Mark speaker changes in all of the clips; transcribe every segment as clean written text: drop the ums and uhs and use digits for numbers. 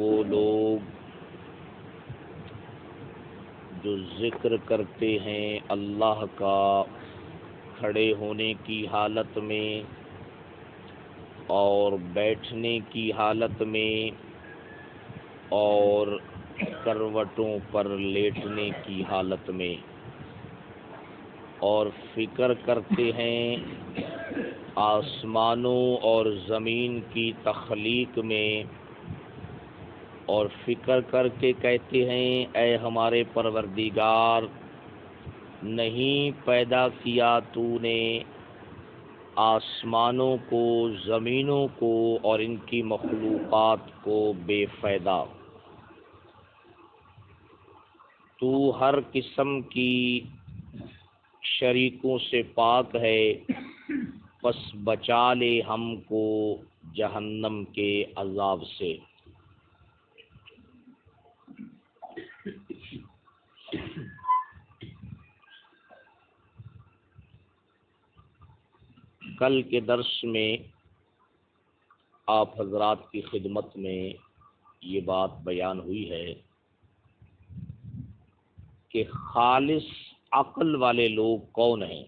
Speaker 1: وہ لوگ جو ذکر کرتے ہیں اللہ کا کھڑے ہونے کی حالت میں اور بیٹھنے کی حالت میں اور کروٹوں پر لیٹنے کی حالت میں، اور فکر کرتے ہیں آسمانوں اور زمین کی تخلیق میں، اور فکر کر کے کہتے ہیں اے ہمارے پروردگار، نہیں پیدا کیا تو نے آسمانوں کو، زمینوں کو اور ان کی مخلوقات کو بے فائدہ، تو ہر قسم کی شریکوں سے پاک ہے، پس بچا لے ہم کو جہنم کے عذاب سے۔ کل کے درس میں آپ حضرات کی خدمت میں یہ بات بیان ہوئی ہے کہ خالص عقل والے لوگ کون ہیں،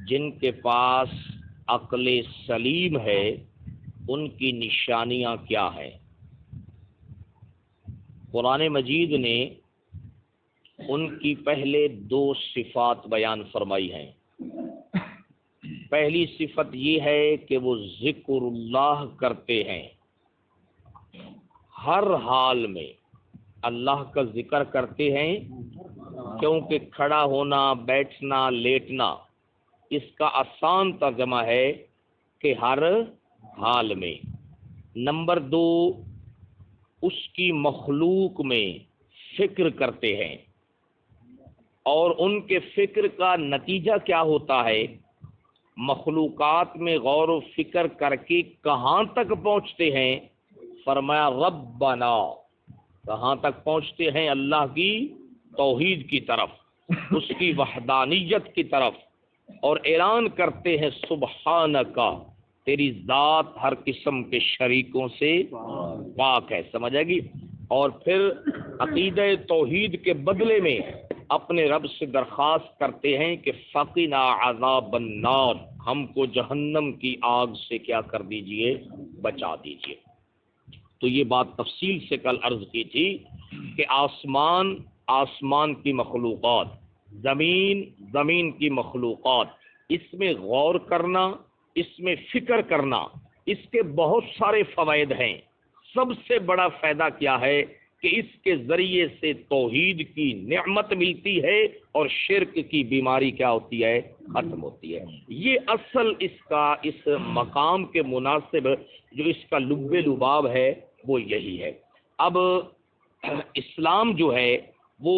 Speaker 1: جن کے پاس عقل سلیم ہے، ان کی نشانیاں کیا ہیں۔ قرآن مجید نے ان کی پہلے دو صفات بیان فرمائی ہیں۔ پہلی صفت یہ ہے کہ وہ ذکر اللہ کرتے ہیں، ہر حال میں اللہ کا ذکر کرتے ہیں، کیونکہ کھڑا ہونا، بیٹھنا، لیٹنا اس کا آسان ترجمہ ہے کہ ہر حال میں۔ نمبر دو، اس کی مخلوق میں فکر کرتے ہیں، اور ان کے فکر کا نتیجہ کیا ہوتا ہے، مخلوقات میں غور و فکر کر کے کہاں تک پہنچتے ہیں، فرمایا ربنا، کہاں تک پہنچتے ہیں، اللہ کی توحید کی طرف، اس کی وحدانیت کی طرف، اور اعلان کرتے ہیں سبحانکا، تیری ذات ہر قسم کے شریکوں سے پاک ہے، سمجھ آئے گی۔ اور پھر عقیدہ توحید کے بدلے میں اپنے رب سے درخواست کرتے ہیں کہ فقنا عذاب النار، ہم کو جہنم کی آگ سے کیا کر دیجئے، بچا دیجئے۔ تو یہ بات تفصیل سے کل عرض کی تھی کہ آسمان کی مخلوقات، زمین کی مخلوقات، اس میں غور کرنا، اس میں فکر کرنا، اس کے بہت سارے فوائد ہیں۔ سب سے بڑا فائدہ کیا ہے کہ اس کے ذریعے سے توحید کی نعمت ملتی ہے اور شرک کی بیماری کیا ہوتی ہے، ختم ہوتی ہے۔ یہ اصل اس مقام کے مناسب جو اس کا لب لباب ہے وہ یہی ہے۔ اب اسلام جو ہے وہ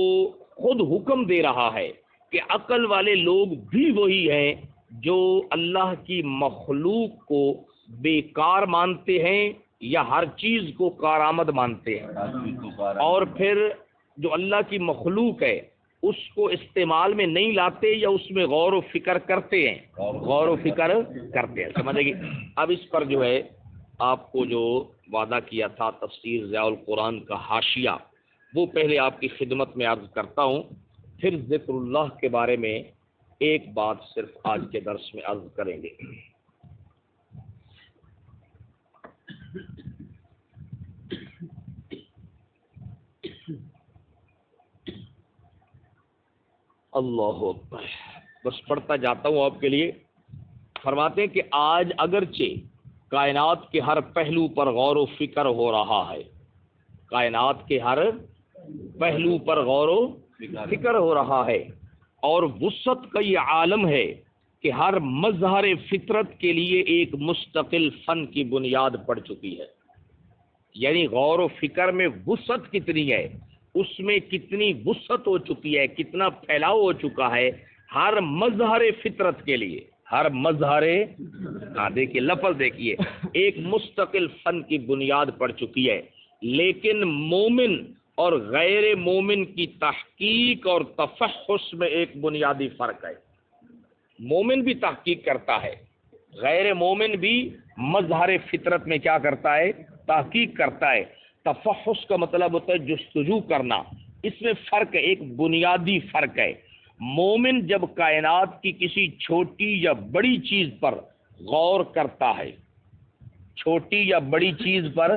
Speaker 1: خود حکم دے رہا ہے کہ عقل والے لوگ بھی وہی ہیں جو اللہ کی مخلوق کو بیکار مانتے ہیں یا ہر چیز کو کارآمد مانتے ہیں، اور پھر جو اللہ کی مخلوق ہے اس کو استعمال میں نہیں لاتے یا اس میں غور و فکر کرتے ہیں، سمجھے گی۔ اب اس پر جو ہے آپ کو جو وعدہ کیا تھا تفسیر ضیاء القرآن کا حاشیہ، وہ پہلے آپ کی خدمت میں عرض کرتا ہوں، پھر ذکر اللہ کے بارے میں ایک بات صرف آج کے درس میں عرض کریں گے۔ اللہ اکبر، بس پڑھتا جاتا ہوں آپ کے لیے۔ فرماتے ہیں کہ آج اگرچہ کائنات کے ہر پہلو پر غور و فکر ہو رہا ہے، کائنات کے ہر پہلو پر غور و فکر ہو رہا ہے، اور وسعت کا یہ عالم ہے کہ ہر مظہر فطرت کے لیے ایک مستقل فن کی بنیاد پڑ چکی ہے۔ یعنی غور و فکر میں وسعت کتنی ہے، اس میں کتنی وسعت ہو چکی ہے، کتنا پھیلاؤ ہو چکا ہے ہر مظہر فطرت کے لیے، ہر مظہر، دیکھیے لفظ دیکھیے، ایک مستقل فن کی بنیاد پڑ چکی ہے۔ لیکن مومن اور غیر مومن کی تحقیق اور تفحص میں ایک بنیادی فرق ہے۔ مومن بھی تحقیق کرتا ہے، غیر مومن بھی مظہر فطرت میں کیا کرتا ہے، تحقیق کرتا ہے. تفحص کا مطلب ہوتا ہے جستجو کرنا. اس میں فرق ہے، ایک بنیادی فرق ہے. مومن جب کائنات کی کسی چھوٹی یا بڑی چیز پر غور کرتا ہے، چھوٹی یا بڑی چیز پر،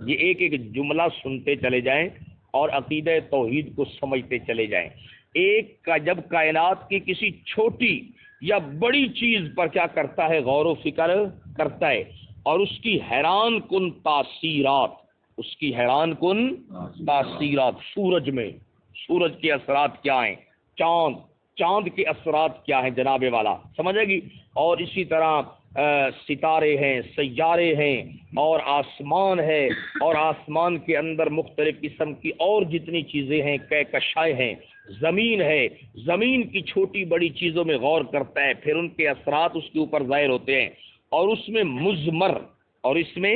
Speaker 1: یہ ایک ایک جملہ سنتے چلے جائیں اور عقیدہ توحید کو سمجھتے چلے جائیں. ایک کا جب کائنات کی کسی چھوٹی یا بڑی چیز پر کیا کرتا ہے، غور و فکر کرتا ہے، اور اس کی حیران کن تاثیرات، اس کی حیران کن تاثیرات، سورج میں سورج کے اثرات کیا ہیں، چاند کے اثرات کیا ہیں جناب والا، سمجھے گی. اور اسی طرح ستارے ہیں، سیارے ہیں، اور آسمان ہے، اور آسمان کے اندر مختلف قسم کی اور جتنی چیزیں ہیں، کہکشائیں ہیں، زمین ہے، زمین کی چھوٹی بڑی چیزوں میں غور کرتا ہے، پھر ان کے اثرات اس کے اوپر ظاہر ہوتے ہیں. اور اس میں مضمر، اور اس میں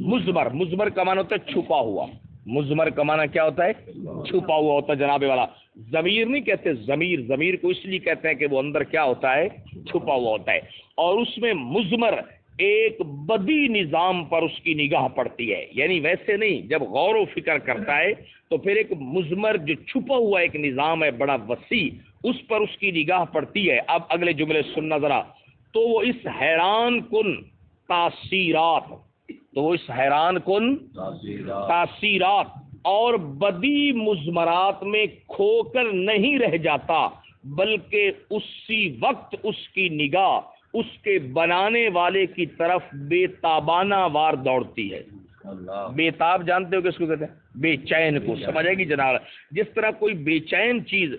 Speaker 1: مضمر کا معنی ہوتا ہے چھپا ہوا. مضمر کا معنی کیا ہوتا ہے؟ چھپا ہوا ہوتا ہے جناب والا. ضمیر نہیں کہتے، ضمیر کو اس لیے کہتے ہیں کہ وہ اندر کیا ہوتا ہے، چھپا ہوا ہوتا ہے. اور اس میں مضمر، ایک بدی نظام پر اس کی نگاہ پڑتی ہے، یعنی ویسے نہیں، جب غور و فکر کرتا ہے تو پھر ایک مضمر جو چھپا ہوا ایک نظام ہے بڑا وسیع، اس پر اس کی نگاہ پڑتی ہے. اب اگلے جملے سننا ذرا. تو وہ اس حیران کن تاثیرات، تاثیرات اور بدی مضمرات میں کھو کر نہیں رہ جاتا، بلکہ اسی وقت اس کی نگاہ اس کے بنانے والے کی طرف بے تابانہ وار دوڑتی ہے. بے تاب جانتے ہو کس کو کہتے ہیں؟ بے چین کو، سمجھے گی جناب. جس طرح کوئی بے چین چیز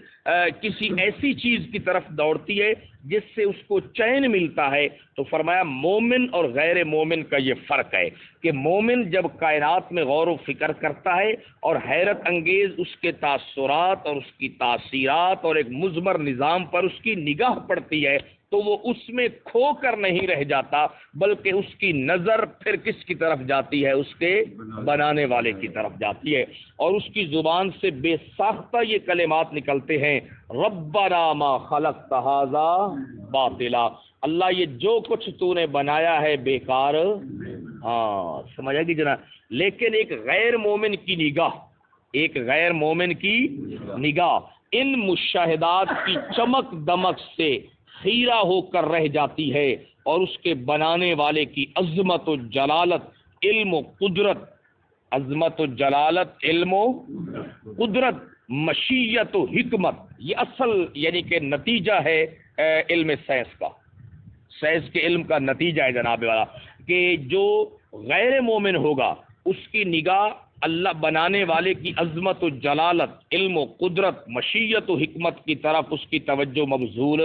Speaker 1: کسی ایسی چیز کی طرف دوڑتی ہے جس سے اس کو چین ملتا ہے، تو فرمایا مومن اور غیر مومن کا یہ فرق ہے کہ مومن جب کائنات میں غور و فکر کرتا ہے اور حیرت انگیز اس کے تاثرات اور اس کی تاثیرات اور ایک مضمر نظام پر اس کی نگاہ پڑتی ہے، تو وہ اس میں کھو کر نہیں رہ جاتا، بلکہ اس کی نظر پھر کس کی طرف جاتی ہے؟ اس کے بنانے والے کی طرف جاتی ہے. اور اس کی زبان سے بے ساختہ یہ کلمات نکلتے ہیں، ربنا ما خلقت ھذا باطلا، اللہ یہ جو کچھ تو نے بنایا ہے بیکار. ہاں سمجھا گی جناب. لیکن ایک غیر مومن کی نگاہ ان مشاہدات کی چمک دمک سے خیرہ ہو کر رہ جاتی ہے، اور اس کے بنانے والے کی عظمت و جلالت، علم و قدرت، عظمت و جلالت، علم و قدرت، مشیت و حکمت، یہ اصل یعنی کہ نتیجہ ہے علم سائنس کا. سائنس کے علم کا نتیجہ ہے جناب والا کہ جو غیر مومن ہوگا اس کی نگاہ اللہ بنانے والے کی عظمت و جلالت، علم و قدرت، مشیت و حکمت کی طرف اس کی توجہ مبذول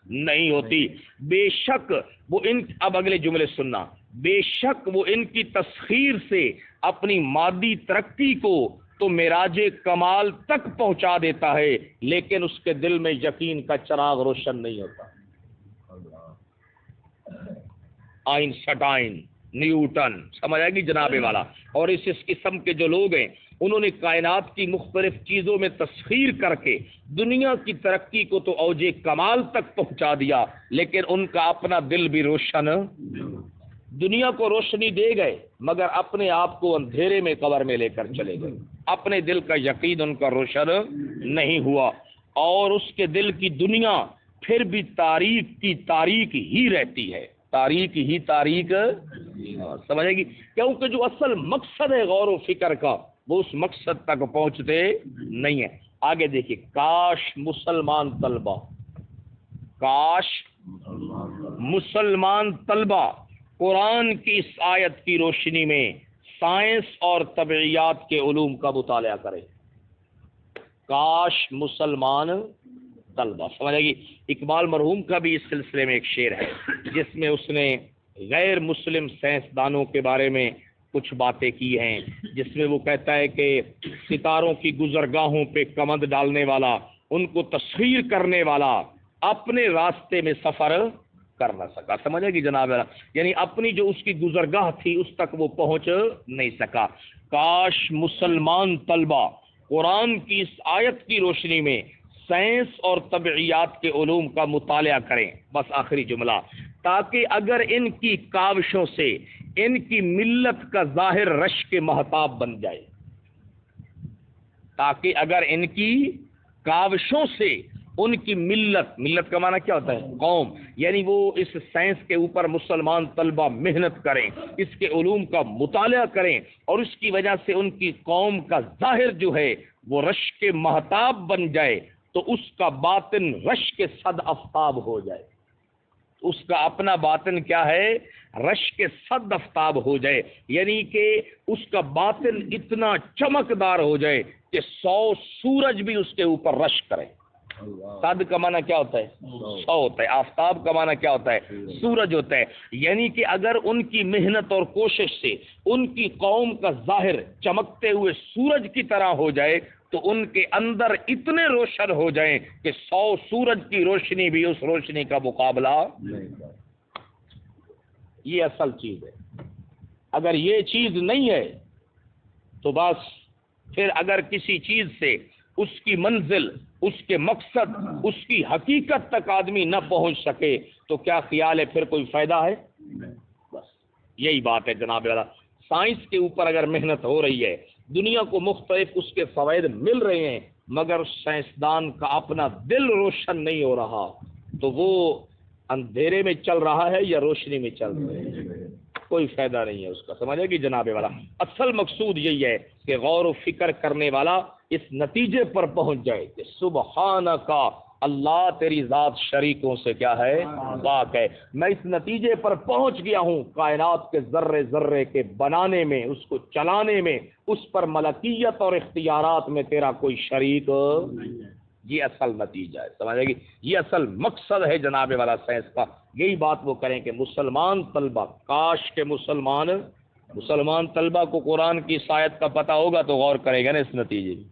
Speaker 1: نہیں ہوتی. بے شک وہ اب اگلے جملے سننا، بے شک وہ ان کی تسخیر سے اپنی مادی ترقی کو تو معراج کمال تک پہنچا دیتا ہے، لیکن اس کے دل میں یقین کا چراغ روشن نہیں ہوتا. آئنسٹائن، نیوٹن، سمجھ آئے گی جناب والا، اور اس قسم کے جو لوگ ہیں انہوں نے کائنات کی مختلف چیزوں میں تسخیر کر کے دنیا کی ترقی کو تو اوج کمال تک پہنچا دیا، لیکن ان کا اپنا دل بھی روشن، دنیا کو روشنی دے گئے مگر اپنے آپ کو اندھیرے میں قبر میں لے کر چلے گئے. اپنے دل کا یقین ان کا روشن نہیں ہوا، اور اس کے دل کی دنیا پھر بھی تاریک کی تاریک ہی رہتی ہے، تاریک ہی تاریک، سمجھے گی. کیونکہ جو اصل مقصد ہے غور و فکر کا وہ اس مقصد تک پہنچتے نہیں ہیں. آگے دیکھیے، کاش مسلمان طلبہ قرآن کی اس آیت کی روشنی میں سائنس اور طبعیات کے علوم کا مطالعہ کرے. کاش مسلمان طلبہ، سمجھے گی. اقبال مرحوم کا بھی اس سلسلے میں ایک شعر ہے جس میں اس نے غیر مسلم سائنسدانوں کے بارے میں کچھ باتیں کی ہیں، جس میں وہ کہتا ہے کہ ستاروں کی گزرگاہوں پہ کمند ڈالنے والا، ان کو تسخیر کرنے والا اپنے راستے میں سفر کر نہ سکا. سمجھے گی جناب، یعنی اپنی جو اس کی گزرگاہ تھی اس تک وہ پہنچ نہیں سکا. کاش مسلمان طلبہ قرآن کی اس آیت کی روشنی میں سائنس اور طبعیات کے علوم کا مطالعہ کریں. بس آخری جملہ، تاکہ اگر ان کی کاوشوں سے ان کی ملت کا ظاہر رشک مہتاب بن جائے، تاکہ اگر ان کی کاوشوں سے ان کی ملت کا معنی کیا ہوتا ہے؟ قوم، یعنی وہ اس سائنس کے اوپر مسلمان طلبہ محنت کریں، اس کے علوم کا مطالعہ کریں، اور اس کی وجہ سے ان کی قوم کا ظاہر جو ہے وہ رشک مہتاب بن جائے، تو اس کا باطن رشک صد آفتاب ہو جائے۔ اس کا اپنا باطن کیا ہے؟ رشک صد آفتاب ہو جائے، یعنی کہ اس کا باطن اتنا چمکدار ہو جائے کہ 100 سورج بھی اس کے اوپر رشک کریں۔ صد کا معنی کیا ہوتا ہے؟ 100 ہوتا ہے۔ آفتاب کا معنی کیا ہوتا ہے؟ سورج ہوتا ہے۔ یعنی کہ اگر ان کی محنت اور کوشش سے ان کی قوم کا ظاہر چمکتے ہوئے سورج کی طرح ہو جائے تو ان کے اندر اتنے روشن ہو جائیں کہ 100 سورج کی روشنی بھی اس روشنی کا مقابلہ نہیں۔ یہ اصل چیز ہے۔ اگر یہ چیز نہیں ہے تو بس پھر اگر کسی چیز سے اس کی منزل، اس کے مقصد، اس کی حقیقت تک آدمی نہ پہنچ سکے تو کیا خیال ہے پھر کوئی فائدہ ہے؟ بس یہی بات ہے جناب والا۔ سائنس کے اوپر اگر محنت ہو رہی ہے، دنیا کو مختلف اس کے فوائد مل رہے ہیں، مگر سائنسدان کا اپنا دل روشن نہیں ہو رہا تو وہ اندھیرے میں چل رہا ہے یا روشنی میں چل رہا ہے؟ کوئی فائدہ نہیں ہے اس کا، سمجھے گی جناب والا۔ اصل مقصود یہی ہے کہ غور و فکر کرنے والا اس نتیجے پر پہنچ جائے کہ سبحانک، اللہ تیری ذات شریکوں سے کیا ہے؟ پاک ہے۔ میں اس نتیجے پر پہنچ گیا ہوں، کائنات کے ذرے ذرے کے بنانے میں، اس کو چلانے میں، اس پر ملکیت اور اختیارات میں تیرا کوئی شریک نہیں ہے۔ یہ اصل نتیجہ ہے، سمجھے گی؟ یہ اصل مقصد ہے جناب والا سائنس کا۔ یہی بات وہ کریں کہ مسلمان طلبہ، کاش کے مسلمان طلبہ کو قرآن کی آیت کا پتہ ہوگا تو غور کرے گا نا اس نتیجے میں،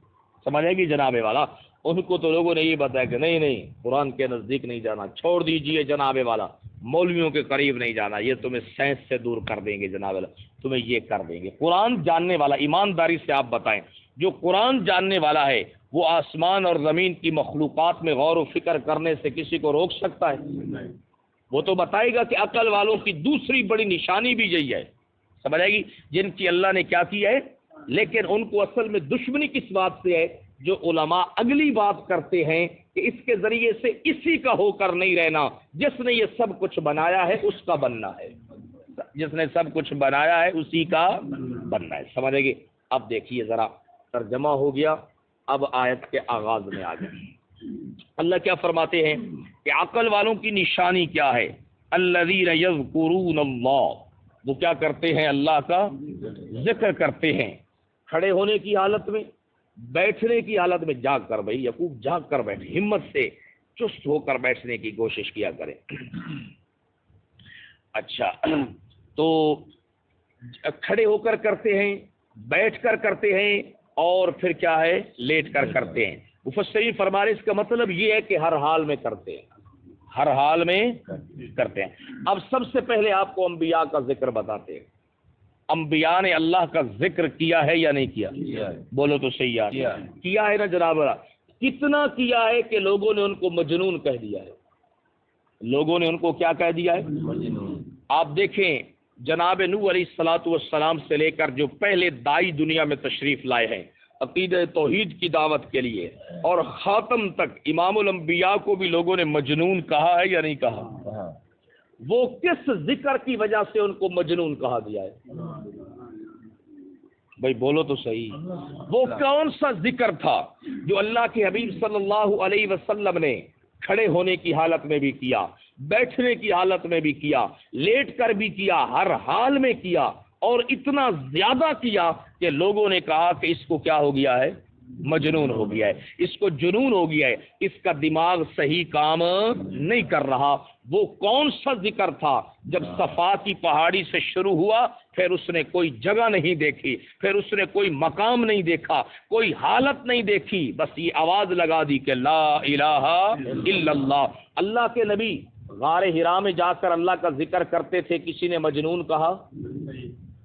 Speaker 1: سمجھے گی جناب والا۔ ان کو تو لوگوں نے یہ بتایا کہ نہیں قرآن کے نزدیک نہیں جانا، چھوڑ دیجئے جناب والا، مولویوں کے قریب نہیں جانا، یہ تمہیں سائنس سے دور کر دیں گے جناب والا، تمہیں یہ کر دیں گے۔ قرآن جاننے والا، ایمانداری سے آپ بتائیں، جو قرآن جاننے والا ہے وہ آسمان اور زمین کی مخلوقات میں غور و فکر کرنے سے کسی کو روک سکتا ہے؟ وہ تو بتائے گا کہ عقل والوں کی دوسری بڑی نشانی بھی یہی ہے، سمجھے گی، جن کی اللہ نے کیا کی ہے۔ لیکن ان کو اصل میں دشمنی کس بات سے ہے؟ جو علماء اگلی بات کرتے ہیں کہ اس کے ذریعے سے اسی کا ہو کر نہیں رہنا، جس نے یہ سب کچھ بنایا ہے اس کا بننا ہے، جس نے سب کچھ بنایا ہے اسی کا بننا ہے، سمجھے گی۔ اب دیکھیے ذرا، ترجمہ ہو گیا، اب آیت کے آغاز میں آ گئے۔ اللہ کیا فرماتے ہیں کہ عقل والوں کی نشانی کیا ہے؟ الذین یذکرون اللہ، وہ کیا کرتے ہیں؟ اللہ کا ذکر کرتے ہیں، کھڑے ہونے کی حالت میں، بیٹھنے کی حالت میں۔ جاگ کر بھائی یعقوب، جاگ کر بیٹھ، ہمت سے چست ہو کر بیٹھنے کی کوشش کیا کریں۔ اچھا، تو کھڑے ہو کر کرتے ہیں، بیٹھ کر کرتے ہیں، اور پھر کیا ہے؟ لیٹ کر کرتے ہیں۔ مفسرین فرما رہے ہیں اس کا مطلب یہ ہے کہ ہر حال میں کرتے ہیں، ہر حال میں کرتے ہیں۔ اب سب سے پہلے آپ کو انبیاء کا ذکر بتاتے ہیں۔ انبیاء نے اللہ کا ذکر کیا ہے یا نہیں کیا؟ بولو تو صحیح ہے، کیا ہے نا جناب۔ کتنا کیا ہے کہ لوگوں نے ان کو مجنون کہہ دیا ہے، لوگوں نے ان کو کیا کہہ دیا ہے؟ مجنون۔ آپ دیکھیں جناب نوح علیہ الصلوۃ والسلام سے لے کر جو پہلے دائی دنیا میں تشریف لائے ہیں عقیدہ توحید کی دعوت کے لیے، اور خاتم تک امام الانبیاء کو بھی لوگوں نے مجنون کہا ہے یا نہیں کہا؟ وہ کس ذکر کی وجہ سے ان کو مجنون کہا گیا ہے؟ بھائی بولو تو صحیح، وہ کون سا ذکر تھا جو اللہ کے حبیب صلی اللہ علیہ وسلم نے کھڑے ہونے کی حالت میں بھی کیا، بیٹھنے کی حالت میں بھی کیا، لیٹ کر بھی کیا، ہر حال میں کیا، اور اتنا زیادہ کیا کہ لوگوں نے کہا کہ اس کو کیا ہو گیا ہے؟ مجنون ہو گیا ہے، اس کو جنون ہو گیا ہے، اس کا دماغ صحیح کام نہیں کر رہا۔ وہ کون سا ذکر تھا؟ جب صفا کی پہاڑی سے شروع ہوا، پھر اس نے کوئی جگہ نہیں دیکھی، پھر اس نے کوئی مقام نہیں دیکھا، کوئی حالت نہیں دیکھی، بس یہ آواز لگا دی کہ لا الہ الا اللہ۔ اللہ کے نبی غار حرا میں جا کر اللہ کا ذکر کرتے تھے، کسی نے مجنون کہا؟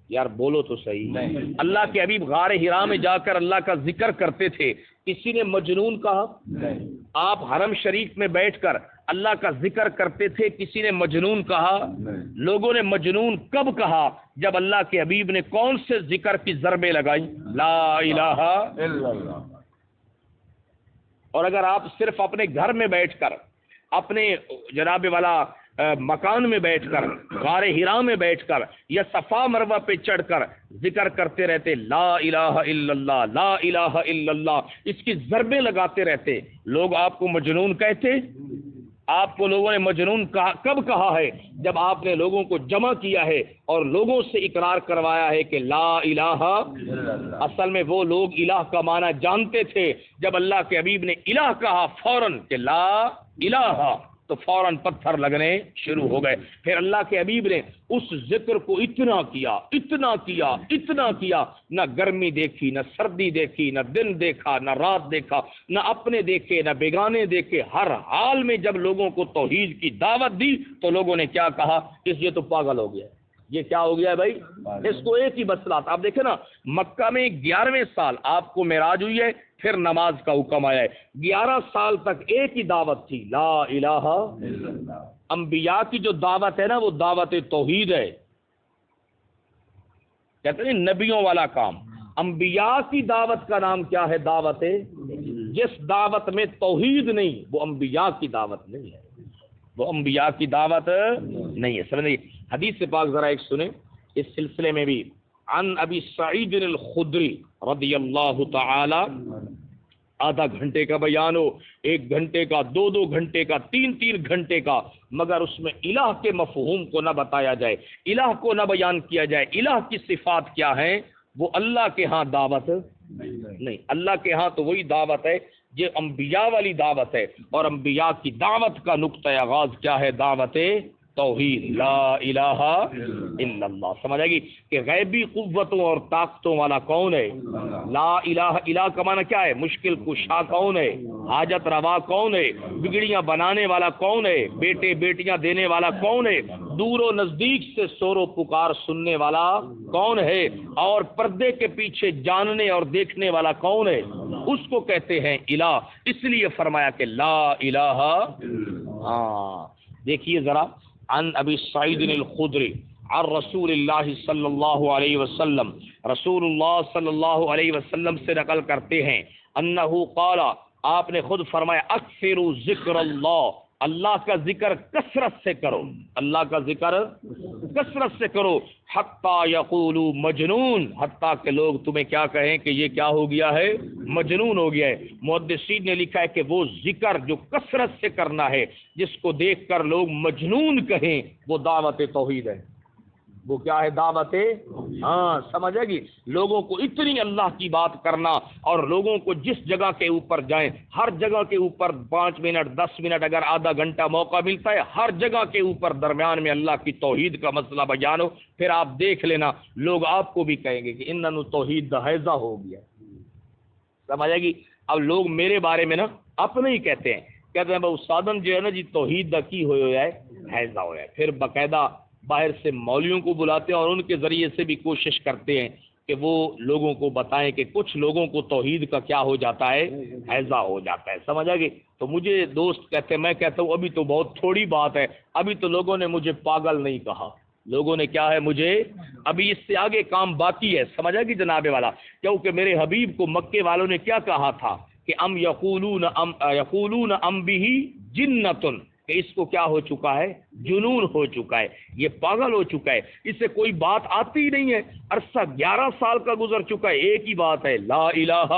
Speaker 1: یار بولو تو صحیح۔ اللہ کے حبیب غار حرا میں جا کر اللہ کا ذکر کرتے تھے، کسی نے مجنون کہا؟ آپ حرم شریف میں بیٹھ کر اللہ کا ذکر کرتے تھے، کسی نے مجنون کہا؟ لوگوں نے مجنون کب کہا؟ جب اللہ کے حبیب نے کون سے ذکر کی ضربیں لگائی؟ لا الہ الا اللہ۔ اور اگر آپ صرف اپنے گھر میں بیٹھ کر، اپنے جناب والا مکان میں بیٹھ کر، غار ہرا میں بیٹھ کر یا صفا مروہ پہ چڑھ کر ذکر کرتے رہتے لا الہ الا اللہ، لا الہ الا اللہ، اس کی ضربیں لگاتے رہتے، لوگ آپ کو مجنون کہتے؟ آپ کو لوگوں نے مجنون کب کہا ہے؟ جب آپ نے لوگوں کو جمع کیا ہے اور لوگوں سے اقرار کروایا ہے کہ لا الہ۔ اصل میں وہ لوگ الہ کا معنی جانتے تھے، جب اللہ کے حبیب نے الہ کہا فوراً کہ لا الہ، تو فوراً پتھر لگنے شروع ہو گئے۔ پھر اللہ کے حبیب نے اس ذکر کو اتنا کیا، اتنا کیا، اتنا کیا، نہ گرمی دیکھی، نہ سردی دیکھی، نہ دن دیکھا، نہ رات دیکھا، نہ اپنے دیکھے، نہ بیگانے دیکھے، ہر حال میں جب لوگوں کو توحید کی دعوت دی تو لوگوں نے کیا کہا؟ یہ تو پاگل ہو گیا، یہ کیا ہو گیا ہے بھائی؟ اس کو ایک ہی مسئلہ تھا۔ آپ دیکھیں نا، مکہ میں 11ویں سال آپ کو معراج ہوئی ہے، پھر نماز کا حکم آیا ہے، 11 سال تک ایک ہی دعوت تھی، لا الہ الا اللہ۔ انبیاء کی جو دعوت ہے نا، وہ دعوت توحید ہے، کہتے ہیں نبیوں والا کام۔ انبیاء کی دعوت کا نام کیا ہے؟ دعوت ہے۔ جس دعوت میں توحید نہیں، وہ انبیاء کی دعوت نہیں ہے، وہ انبیاء کی دعوت نہیں ہے۔ سمجھے؟ حدیث پاک ذرا ایک سنیں اس سلسلے میں بھی۔ عن ابی سعید الخدری رضی اللہ تعالی، آدھا گھنٹے کا بیان ہو، 1 گھنٹے کا، 2 گھنٹے کا، 3 گھنٹے کا، مگر اس میں الہ کے مفہوم کو نہ بتایا جائے، الہ کو نہ بیان کیا جائے، الہ کی صفات کیا ہیں، وہ اللہ کے ہاں دعوت نہیں۔ اللہ کے ہاں تو وہی دعوت ہے یہ انبیاء والی دعوت ہے، اور انبیاء کی دعوت کا نقطۂ آغاز کیا ہے؟ دعوت توحید، لا الہ الا اللہ۔ سمجھ آئے گی کہ غیبی قوتوں اور طاقتوں والا کون ہے؟ لا الہ، الہ کا معنی کیا ہے؟ مشکل کشا کون ہے؟ حاجت روا کون ہے؟ بگڑیاں بنانے والا کون ہے؟ بیٹے بیٹیاں دینے والا کون ہے؟ دور و نزدیک سے شور و پکار سننے والا کون ہے؟ اور پردے کے پیچھے جاننے اور دیکھنے والا کون ہے؟ اس کو کہتے ہیں الہ۔ اس لیے فرمایا کہ لا الہ۔ ہاں دیکھیے ذرا، عن ابی سعید الخدری عن رسول اللہ صلی اللہ علیہ وسلم، رسول اللہ صلی اللہ علیہ وسلم سے نقل کرتے ہیں، انہ قال، آپ نے خود فرمایا، اکثروا ذکر اللہ، اللہ کا ذکر کثرت سے کرو، اللہ کا ذکر کثرت سے کرو، حتی یقولوا مجنون، حتیٰ کہ لوگ تمہیں کیا کہیں کہ یہ کیا ہو گیا ہے؟ مجنون ہو گیا ہے۔ محدثین نے لکھا ہے کہ وہ ذکر جو کثرت سے کرنا ہے، جس کو دیکھ کر لوگ مجنون کہیں، وہ دعوت توحید ہے۔ وہ کیا ہے؟ دعوت۔ ہاں سمجھ آئے گی؟ لوگوں کو اتنی اللہ کی بات کرنا، اور لوگوں کو جس جگہ کے اوپر جائیں، ہر جگہ کے اوپر 5 منٹ 10 منٹ، اگر آدھا گھنٹہ موقع ملتا ہے، ہر جگہ کے اوپر درمیان میں اللہ کی توحید کا مسئلہ بیان ہو، پھر آپ دیکھ لینا لوگ آپ کو بھی کہیں گے کہ انہوں توحید دا حیضہ ہو گیا۔ سمجھ آئے گی؟ اب لوگ میرے بارے میں نا اپنے ہی کہتے ہیں بھائی استادن جو ہے نا جی توحید دا کی ہویا ہے؟ حیضہ ہویا ہے۔ پھر باقاعدہ باہر سے مولویوں کو بلاتے ہیں اور ان کے ذریعے سے بھی کوشش کرتے ہیں کہ وہ لوگوں کو بتائیں کہ کچھ لوگوں کو توحید کا کیا ہو جاتا ہے؟ حیضہ ہو جاتا ہے۔ سمجھ آ گئی؟ تو مجھے دوست کہتے ہیں، میں کہتا ہوں ابھی تو بہت تھوڑی بات ہے، ابھی تو لوگوں نے مجھے پاگل نہیں کہا، لوگوں نے کیا ہے مجھے، ابھی اس سے آگے کام باقی ہے۔ سمجھ آ گئی جناب والا؟ کیونکہ میرے حبیب کو مکے والوں نے کیا کہا تھا کہ یقولون ام بہ جنۃ، کہ اس کو کیا ہو چکا ہے؟ جنون ہو چکا ہے، یہ پاگل ہو چکا ہے، اس سے کوئی بات آتی نہیں ہے۔ عرصہ 11 سال کا گزر چکا ہے، ایک ہی بات ہے، لا الہ۔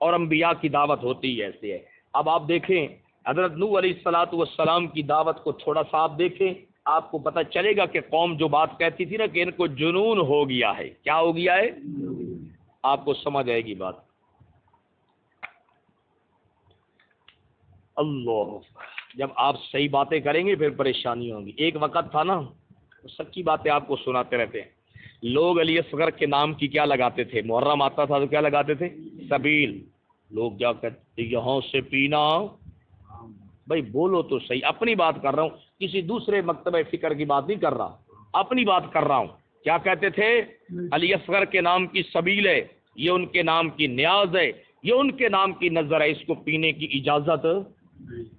Speaker 1: اور انبیاء کی دعوت ہوتی ہے ایسے ہے۔ اب آپ دیکھیں حضرت نوح علیہ الصلوۃ والسلام کی دعوت کو تھوڑا سا آپ دیکھیں، آپ کو پتہ چلے گا کہ قوم جو بات کہتی تھی نا کہ ان کو جنون ہو گیا ہے، کیا ہو گیا ہے؟ آپ کو سمجھ آئے گی بات۔ اللہ، جب آپ صحیح باتیں کریں گے پھر پریشانی ہوگی۔ ایک وقت تھا نا، سچی باتیں آپ کو سناتے رہتے ہیں، لوگ علی اصغر کے نام کی کیا لگاتے تھے؟ محرم آتا تھا تو کیا لگاتے تھے؟ سبیل۔ لوگ کیا کہتے؟ یہاں سے پینا۔ بھائی بولو تو صحیح، اپنی بات کر رہا ہوں، کسی دوسرے مکتبہ فکر کی بات نہیں کر رہا، اپنی بات کر رہا ہوں۔ کیا کہتے تھے؟ علی اصغر کے نام کی سبیل ہے، یہ ان کے نام کی نیاز ہے، یہ ان کے نام کی نظر ہے، اس کو پینے کی اجازت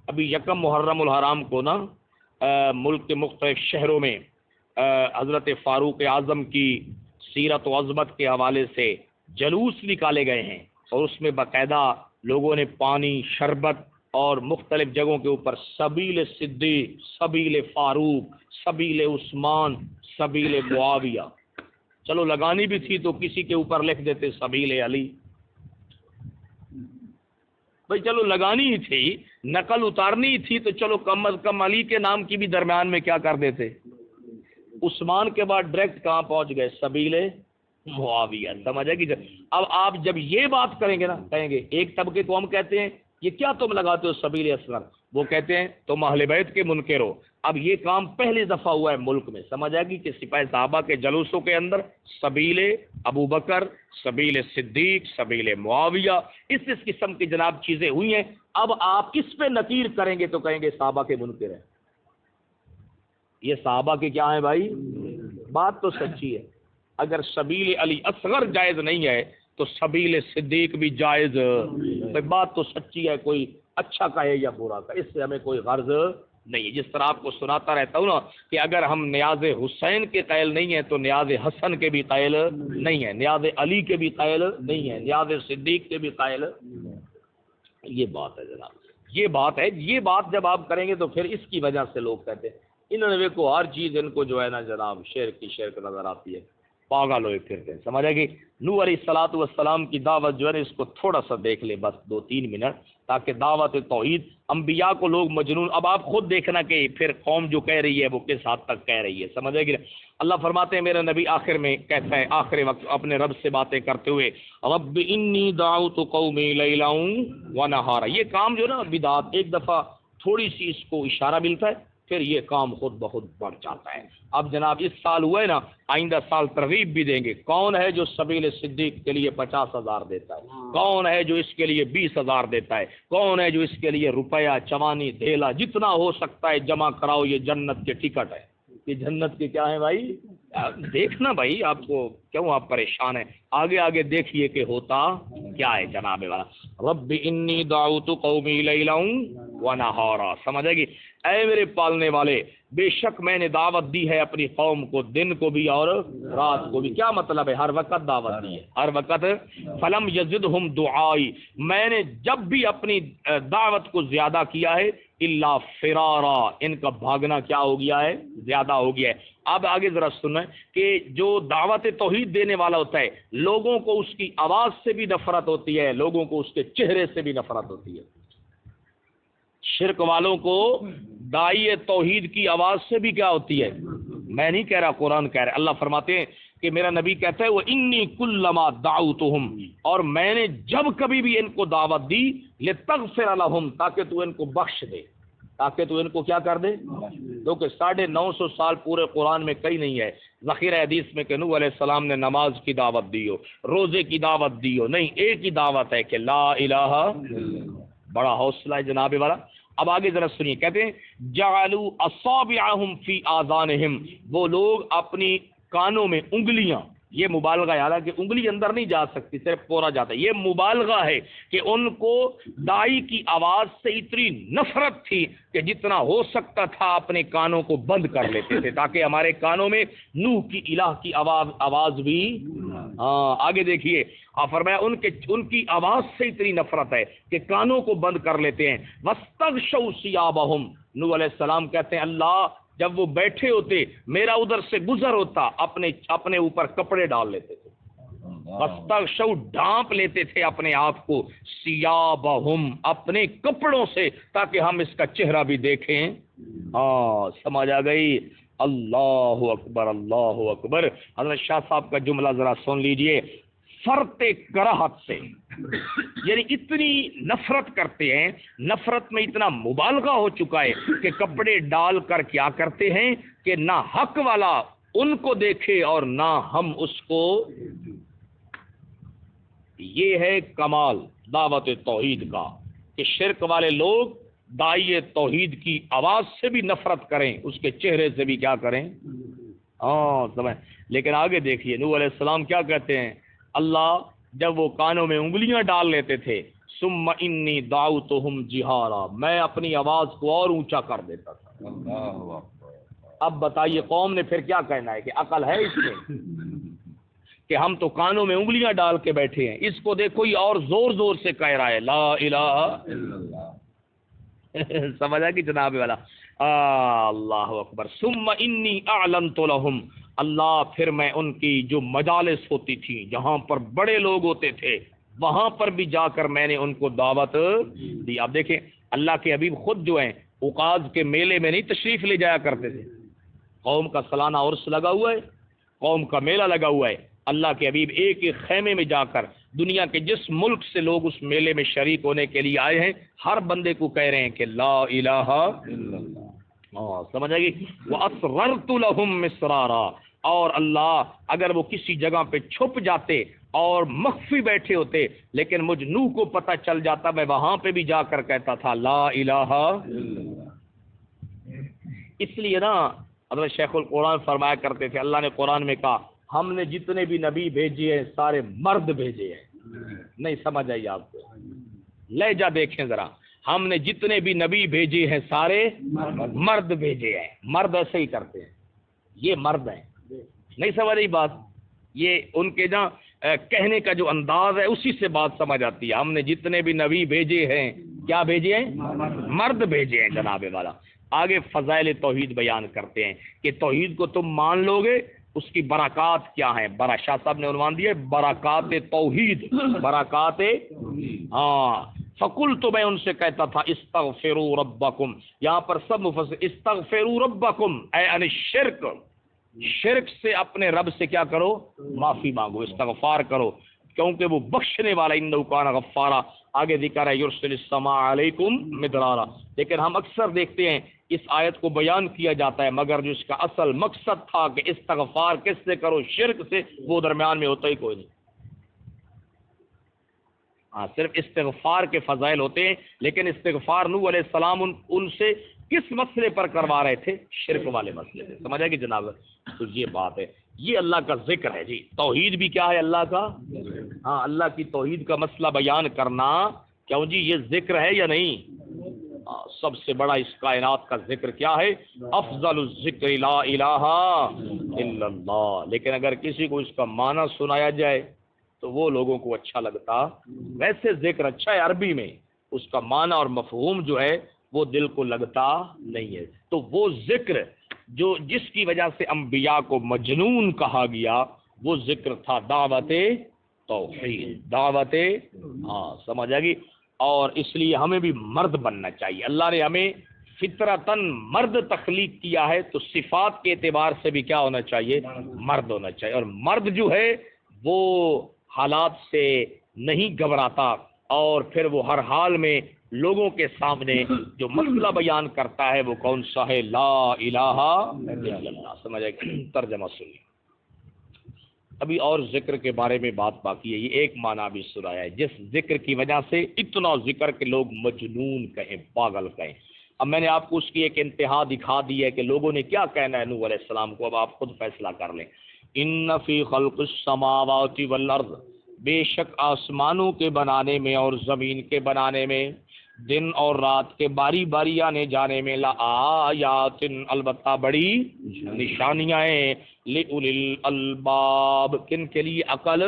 Speaker 1: ابھی یکم محرم الحرام کو نا ملک کے مختلف شہروں میں حضرت فاروق اعظم کی سیرت و عظمت کے حوالے سے جلوس نکالے گئے ہیں، اور اس میں باقاعدہ لوگوں نے پانی، شربت اور مختلف جگہوں کے اوپر سبیل صدیق، سبیل فاروق، سبیل عثمان، سبیل معاویہ، چلو لگانی بھی تھی تو کسی کے اوپر لکھ دیتے سبیل علی، بھائی چلو لگانی ہی تھی، نقل اتارنی ہی تھی تو چلو کم از کم علی کے نام کی بھی درمیان میں کیا کر دیتے۔ عثمان کے بعد ڈائریکٹ کہاں پہنچ گئے؟ سبیل معاویہ، سمجھا کہ اب آپ جب یہ بات کریں گے نا، کہیں گے ایک طبقے کو ہم کہتے ہیں یہ کیا تم لگاتے ہو سبیل اصغر، وہ کہتے ہیں تم اہل بیت کے منکر ہو۔ اب یہ کام پہلی دفعہ ہوا ہے ملک میں، سمجھ آئے گی کہ سپاہی صحابہ کے جلوسوں کے اندر سبیل ابو بکر، سبیل صدیق، سبیل معاویہ، اس قسم کی جناب چیزیں ہوئی ہیں۔ اب آپ کس پہ نکیر کریں گے تو کہیں گے صحابہ کے منکر ہیں، یہ صحابہ کے کیا ہیں بھائی؟ بات تو سچی ہے، اگر سبیل علی اصغر جائز نہیں ہے تو سبیل صدیق بھی جائز، بات تو سچی ہے، کوئی اچھا کہے یا برا کہے، اس سے ہمیں کوئی غرض نہیں ہے۔ جس طرح آپ کو سناتا رہتا ہوں نا کہ اگر ہم نیاز حسین کے قائل نہیں ہیں تو نیاز حسن کے بھی قائل نہیں ہیں، نیاز علی کے بھی قائل نہیں ہیں، نیاز صدیق کے بھی قائل، یہ بات ہے جناب، یہ بات ہے۔ یہ بات جب آپ کریں گے تو پھر اس کی وجہ سے لوگ کہتے ہیں انہوں نے دیکھو ہر چیز ان کو جو ہے نا جناب شیر کی شیر نظر آتی ہے، پاگل ہوئے پھرتے ہیں، سمجھا کہ نوح علیہ الصلوۃ والسلام کی دعوت جو ہے اس کو تھوڑا سا دیکھ لیں، بس 2-3 منٹ، تاکہ دعوت توحید انبیاء کو لوگ مجنون، اب آپ خود دیکھنا کہ پھر قوم جو کہہ رہی ہے وہ کس حد تک کہہ رہی ہے، سمجھا کہ اللہ فرماتے ہیں میرا نبی آخر میں کہتا ہے، آخر وقت اپنے رب سے باتیں کرتے ہوئے، رب انی دعوت قومی لیلا ونہارا، یہ کام جو نا بدعت، ایک دفعہ تھوڑی سی اس کو اشارہ ملتا ہے پھر یہ کام خود بخود بڑھ جاتا ہے۔ اب جناب اس سال ہوا ہے نا، آئندہ سال ترغیب بھی دیں گے، کون ہے جو سبیل صدیق کے لیے 50,000 دیتا ہے، کون ہے جو اس کے لیے 20,000 دیتا ہے، کون ہے جو اس کے لیے روپیہ، چوانی، دھیلا، جتنا ہو سکتا ہے جمع کراؤ، یہ جنت کے ٹکٹ ہے، یہ جنت کے کیا ہے بھائی؟ دیکھنا بھائی، آپ کو کیوں آپ پریشان ہیں، آگے آگے دیکھیے کہ ہوتا کیا ہے جناب والا۔ رب انی دعوت قومی لیلا ونہارا، سمجھے گی اے میرے پالنے والے، بے شک میں نے دعوت دی ہے اپنی قوم کو، دن کو بھی اور رات کو بھی۔ کیا مطلب ہے؟ ہر وقت دعوت دی ہے، ہر وقت۔ فلم یزدہم دعائی، میں نے جب بھی اپنی دعوت کو زیادہ کیا ہے، الا فرارا، ان کا بھاگنا کیا ہو گیا ہے؟ زیادہ ہو گیا ہے۔ اب آگے ذرا سنیں کہ جو دعوت توحید دینے والا ہوتا ہے، لوگوں کو اس کی آواز سے بھی نفرت ہوتی ہے، لوگوں کو اس کے چہرے سے بھی نفرت ہوتی ہے۔ شرک والوں کو داعی توحید کی آواز سے بھی کیا ہوتی ہے؟ میں نہیں کہہ رہا، قرآن کہہ رہا ہے۔ اللہ فرماتے ہیں کہ میرا نبی کہتا ہے وہ انی کلما دعوتہم، اور میں نے جب کبھی بھی ان کو دعوت دی، لتغفر لہم، تاکہ تو ان کو بخش دے، تاکہ تو ان کو کیا کر دے؟ کیونکہ 950 سال پورے قرآن میں کہیں نہیں ہے ذخیرہ حدیث میں کہ نوح علیہ السلام نے نماز کی دعوت دی ہو، روزے کی دعوت دی ہو، نہیں، ایک ہی دعوت ہے کہ لا الہ، بڑا حوصلہ ہے جناب والا۔ اب آگے ذرا سنیے، کہتے ہیں جعلوا اصابعہم فی آذانہم، وہ لوگ اپنی کانوں میں انگلیاں، یہ مبالغہ ہے، حالانکہ انگلی اندر نہیں جا سکتی، صرف پورا جاتا ہے، یہ مبالغہ ہے کہ ان کو دائی کی آواز سے اتنی نفرت تھی کہ جتنا ہو سکتا تھا اپنے کانوں کو بند کر لیتے تھے تاکہ ہمارے کانوں میں نوح کی الہ کی آواز بھی، ہاں آگے دیکھیے، فرمایا ان کی آواز سے اتنی نفرت ہے کہ کانوں کو بند کر لیتے ہیں۔ واستغشوا ثيابهم، نوح علیہ السلام کہتے ہیں اللہ جب وہ بیٹھے ہوتے، میرا ادھر سے گزر ہوتا، اپنے اوپر کپڑے ڈال لیتے تھے، واستغشوا، ڈھانپ لیتے تھے اپنے آپ کو، ثيابهم، اپنے کپڑوں سے، تاکہ ہم اس کا چہرہ بھی دیکھیں۔ ہاں سمجھ آ گئی؟ اللہ اکبر، اللہ اکبر۔ حضرت شاہ صاحب کا جملہ ذرا سن لیجئے، فرط کراہت سے، یعنی اتنی نفرت کرتے ہیں، نفرت میں اتنا مبالغہ ہو چکا ہے کہ کپڑے ڈال کر کیا کرتے ہیں کہ نہ حق والا ان کو دیکھے اور نہ ہم اس کو۔ یہ ہے کمال دعوت توحید کا کہ شرک والے لوگ داعی توحید کی آواز سے بھی نفرت کریں، اس کے چہرے سے بھی کیا کریں، ہاں سمجھ۔ لیکن آگے دیکھیے نوح علیہ السلام کیا کہتے ہیں، اللہ جب وہ کانوں میں انگلیاں ڈال لیتے تھے، ثم انی دعوتہم جہارا، میں اپنی آواز کو اور اونچا کر دیتا تھا۔ اب بتائیے قوم نے پھر کیا کہنا ہے کہ عقل ہے اس میں کہ ہم تو کانوں میں انگلیاں ڈال کے بیٹھے ہیں، اس کو دیکھو یہ اور زور زور سے کہہ رہا ہے لا الہ الا اللہ۔ سمجھا کہ جناب والا اللہ اکبر۔ ثم انی اعلنت لهم، اللہ پھر میں ان کی جو مجالس ہوتی تھی جہاں پر بڑے لوگ ہوتے تھے وہاں پر بھی جا کر میں نے ان کو دعوت دی۔ اب دیکھیں اللہ کے حبیب خود جو ہیں عکاظ کے میلے میں نہیں تشریف لے جایا کرتے تھے، قوم کا سالانہ عرس لگا ہوا ہے، قوم کا میلہ لگا ہوا ہے، اللہ کے حبیب ایک ایک خیمے میں جا کر دنیا کے جس ملک سے لوگ اس میلے میں شریک ہونے کے لیے آئے ہیں ہر بندے کو کہہ رہے ہیں کہ لا الہ الا اللہ۔ سمجھ آئے گی؟ وَأَسْرَرْتُ لَهُمْ مِسْرَارًا، اور اللہ اگر وہ کسی جگہ پہ چھپ جاتے اور مخفی بیٹھے ہوتے لیکن مجھ نوح کو پتہ چل جاتا، میں وہاں پہ بھی جا کر کہتا تھا لا الہ الا اللہ۔ اس لیے نا حضرت شیخ القرآن فرمایا کرتے تھے، اللہ نے قرآن میں کہا ہم نے جتنے بھی نبی بھیجے ہیں سارے مرد بھیجے ہیں۔ نہیں سمجھ آئی آپ کو؟ لہجہ دیکھیں ذرا، ہم نے جتنے بھی نبی بھیجے ہیں سارے مرد بھیجے ہیں۔ مرد ایسے ہی کرتے ہیں، یہ مرد ہیں، نہیں سمجھ رہی بات؟ یہ ان کے نا کہنے کا جو انداز ہے اسی سے بات سمجھ آتی ہے۔ ہم نے جتنے بھی نبی بھیجے ہیں، کیا بھیجے ہیں؟ مرد بھیجے ہیں جناب والا۔ آگے فضائل توحید بیان کرتے ہیں کہ توحید کو تم مان لو گے اس کی برکات کیا ہیں۔ شاہ صاحب نے عنوان دیا ہے برکات توحید، برکات ہاں۔ فقل تو میں ان سے کہتا تھا استغفروا ربکم، یہاں پر سب مفسر استغفروا ربکم اے ان الشرک، شرک سے اپنے رب سے کیا کرو؟ معافی مانگو، استغفار کرو، کیونکہ وہ بخشنے والا انہ کان غفارا۔ آگے ذکر ہے یرسل السماء علیکم مدرارا، لیکن ہم اکثر دیکھتے ہیں اس آیت کو بیان کیا جاتا ہے مگر جو اس کا اصل مقصد تھا کہ استغفار کس سے کرو؟ شرک سے، وہ درمیان میں ہوتا ہی کوئی نہیں۔ ہاں صرف استغفار کے فضائل ہوتے ہیں، لیکن استغفار نوح علیہ السلام ان سے کس مسئلے پر کروا رہے تھے؟ شرک والے مسئلے سے۔ سمجھا کہ جناب؟ تو یہ بات ہے، یہ اللہ کا ذکر ہے جی۔ توحید بھی کیا ہے؟ اللہ کا، ہاں اللہ کی توحید کا مسئلہ بیان کرنا کیوں جی یہ ذکر ہے یا نہیں؟ سب سے بڑا اس کائنات کا ذکر کیا ہے؟ افضل الذکر لا الہ الا اللہ۔ لیکن اگر کسی کو اس کا معنی سنایا جائے تو وہ لوگوں کو اچھا لگتا، ویسے ذکر اچھا ہے عربی میں، اس کا معنی اور مفہوم جو ہے وہ دل کو لگتا نہیں ہے۔ تو وہ ذکر جو جس کی وجہ سے انبیاء کو مجنون کہا گیا وہ ذکر تھا دعوت توحید، دعوت ہاں سمجھ آ گئی۔ اور اس لیے ہمیں بھی مرد بننا چاہیے۔ اللہ نے ہمیں فطرتاً مرد تخلیق کیا ہے تو صفات کے اعتبار سے بھی کیا ہونا چاہیے؟ مرد ہونا چاہیے۔ اور مرد جو ہے وہ حالات سے نہیں گھبراتا اور پھر وہ ہر حال میں لوگوں کے سامنے جو مسئلہ بیان کرتا ہے وہ کون سا ہے؟ لا الہ الا اللہ۔ سمجھ آئے؟ ترجمہ سنیے۔ ابھی اور ذکر کے بارے میں بات باقی ہے، یہ ایک معنی بھی سنایا ہے جس ذکر کی وجہ سے اتنا ذکر کہ لوگ مجنون کہیں، پاگل کہیں۔ اب میں نے آپ کو اس کی ایک انتہا دکھا دی ہے کہ لوگوں نے کیا کہنا ہے نوح علیہ السلام کو، اب آپ خود فیصلہ کر لیں۔ ان فی خلق السماوات والارض، بے شک آسمانوں کے بنانے میں اور زمین کے بنانے میں، دن اور رات کے باری باری آنے جانے میں، لآیات البتہ بڑی نشانیاں ہیں، لأولی الالباب کن کے لیے؟ عقل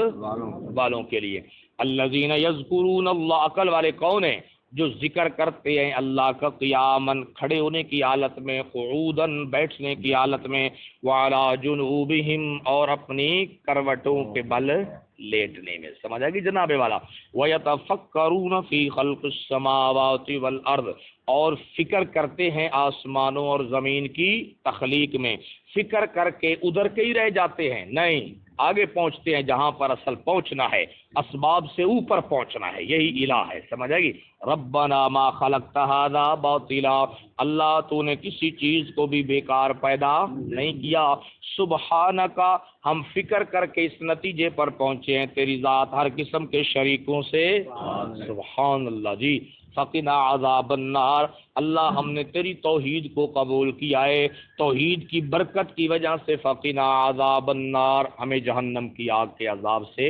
Speaker 1: والوں کے لیے۔ الذین یذکرون اللہ، عقل والے کون ہیں؟ جو ذکر کرتے ہیں اللہ کا قیاماً، کھڑے ہونے کی حالت میں، قعوداً بیٹھنے کی حالت میں، وعلی جنوبہم اور اپنی کروٹوں کے بل لیٹنے میں۔ سمجھ آ گئی جناب والا؟ وَيَتَفَكَّرُونَ فِي خَلْقِ السَّمَاوَاتِ وَالْأَرْضِ، اور فکر کرتے ہیں آسمانوں اور زمین کی تخلیق میں۔ فکر کر کے ادھر کے ہی رہ جاتے ہیں؟ نہیں، آگے پہنچتے ہیں جہاں پر اصل پہنچنا ہے، اسباب سے اوپر پہنچنا ہے، یہی الہ ہے۔ سمجھ آئے گی؟ ربنا ما خلقت ھذا باطلا، اللہ تو نے کسی چیز کو بھی بیکار پیدا نہیں کیا۔ سبحانک، ہم فکر کر کے اس نتیجے پر پہنچے ہیں تیری ذات ہر قسم کے شریکوں سے، سبحان اللہ جی۔ فقنا عذاب النار، اللہ ہم نے تیری توحید کو قبول کیا ہے، توحید کی برکت کی وجہ سے فقنا عذاب النار، ہمیں جہنم کی آگ کے عذاب سے